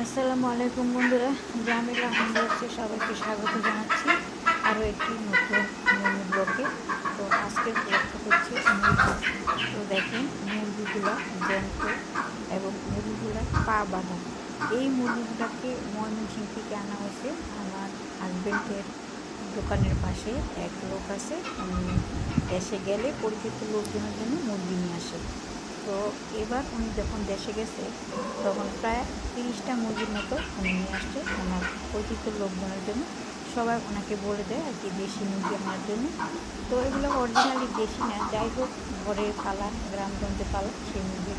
আসসালামু আলাইকুম বন্ধুরা, জামিলা হোমওয়ার্কসে সবাইকে স্বাগত জানাচ্ছি আরও একটি নতুন মিনি ব্লগে। তো আজকের ব্লগটা হচ্ছে মুরগি। তো দেখেন মুরগিগুলা জ্যান্ত এবং মুরগিগুলার পা বাঁধা। এই মুরগিগুলাকে ময়মনসিংহ থেকে আনা হয়েছে। আমার হাজব্যান্ডের দোকানের পাশে এক লোক আছে, উনি দেশে গেলে পরিচিত লোকজনের জন্য মুরগি নিয়ে আসে। তো এবার উনি যখন দেশে গেছে তখন প্রায় 30টা মুরগির মতো উনি নিয়ে আসছে ওনার পরিচিত লোকজনের জন্য। সবাই ওনাকে বলে দেয় আর কি দেশি মুরগি আনার জন্য। তো এগুলো অরিজিনালি দেশি না, যাই হোক ঘরের পালা, গ্রামগঞ্জে পালা সেই মুরগি।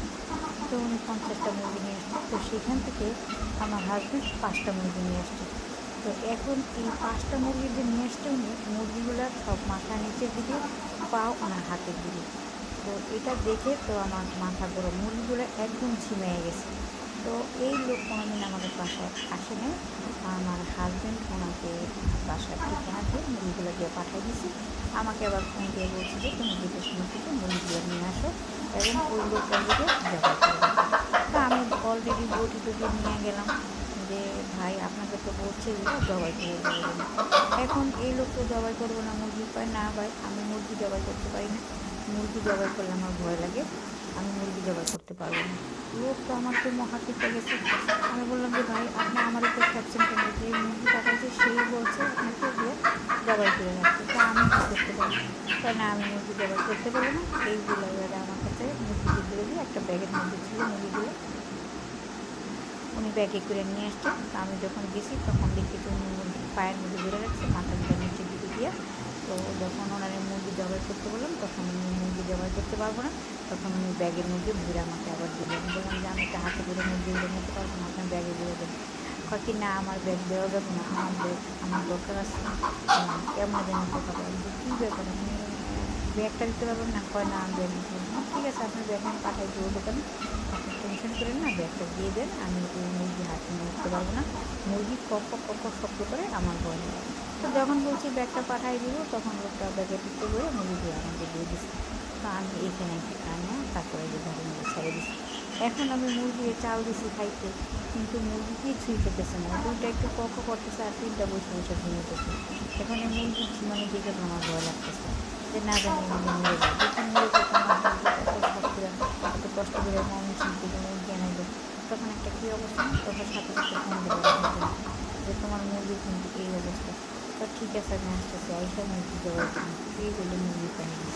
তো উনি 50টা মুরগি নিয়ে আসছে। তো সেখান থেকে আমার হাজব্যান্ড 5টা মুরগি নিয়ে আসছে। তো এখন এই 5টা মুরগি যে নিয়ে আসছে উনি, মুরগিগুলার সব মাথা নিচের দিকে, পা ওনার হাতের দিকে। তো এটা দেখে তো আমার মাথা গরম, মুরগিগুলো একদম ঝিমিয়ে গেছে। তো এই লোক কোনোদিন আমাদের বাসায় আসে নাই। আমার হাজব্যান্ড ওনাকে বাসার ঠিকানা দিয়ে মুরগিগুলো দিয়ে পাঠিয়ে দিয়েছি। আমাকে আবার ফোন দিয়ে বলছি যে তুমি দেখে শুনে থেকে মুরগিগুলো নিয়ে আসো এবং ওই লোকটা দিকে জবাই করে দেবো। তো আমি অলরেডি বটি টুটি নিয়ে গেলাম যে ভাই আপনাকে তো বলছে এগুলো জবাই করে দেবো। এখন এই লোক তো জবাই করবো না, মুরগি পায় না ভাই, আমি মুরগি জবাই করতে পারি না, মুরগি জবাই করলে আমার ভয় লাগে, আমি মুরগি জবাই করতে পারবো না। লোক তো আমার তো মহা খেতে গেছে। আমি বললাম যে ভাই আপনি আমার উপর ঠেকছেন কেন, যে মুরগি পাঠাইছে সেই বলছে আপনাকে যে জবাই করে রাখতে, তো আমি কী করতে পারি? তাই না, আমি মুরগি জবাই করতে পারবো না। এই বলে আমার কাছে মুরগিকে দিয়ে দিয়ে একটা ব্যাগের মধ্যে ছিল মুরগিগুলো, উনি ব্যাগে করে নিয়ে আসছে। তো আমি যখন গেছি তখন দেখি তো উনি মুরগি পায়ের মধ্যে ধরে রাখছে, মাথাগুলো নিচের দিকে দিয়ে। তো যখন ওনার মুরগি জবাই করতে বললাম তখন উনি মুরগি জবাই করতে পারবো না, তখন উনি ব্যাগের মধ্যে ভরে আমাকে আবার দিলেন। বললাম যে আমি তো হাতে করে মুরগিগুলো নিতে পারবো না, আপনার ব্যাগে ভরে দেবেন। কি না, আমার ব্যাগ দেওয়া যাবে না, আমার ব্যাগ আমার দরকার আছে। কেমন যেন কথা বলেন যে কী ব্যাপার, আপনি ব্যাগটা দিতে পারবেন না? কয় না, আমি ব্যাগ দিতে পারবো না। ঠিক আছে, আপনার ব্যাগ আমি পাঠাই দেবো দোকানে, আপনি টেনশন করেন না, ব্যাগটা দিয়ে দেন, আমি এই মুরগি হাতে নিয়ে উঠতে পারবো না, মুরগি কক কক শব্দ করে আমার ভয় নেই। তো যখন বলছি ব্যাগটা পাঠাই দিব তখন লোকটা ব্যাগের ভিতরে করে মুরগিগুলো আমাকে দিয়ে দিচ্ছে। তো আমি এখানে আনে তারপরে যে ঘরে নিয়ে ছেড়ে দিচ্ছি। এখন আমি মুরগির চাল দিছি খাইতে, কিন্তু মুরগি কিছুই খেতেছে না, দুইটা একটু কক করতেছে আর 3টা বসে বসে ঘুমিয়েছে। এখন এই মুরগি ঝিমানো দিকে আমার ভয় লাগতেছে যে না জানি এগুলো মরে যায়, যদি মরে যেত আমার হাজব্যান্ড এত শখ করে এত কষ্ট করে ময়মনসিংহ থেকে মুরগি আনাইলো, তখন একটা কী অবস্থা, তখন সাথে সাথে ফোন দিল যে তোমার মুরগির কিন্তু এই অবস্থা। তো ঠিক আছে, আমি আসতেছি, আইসা মুরগি জবাই করুন, এই বলে মুরগি পাইনি।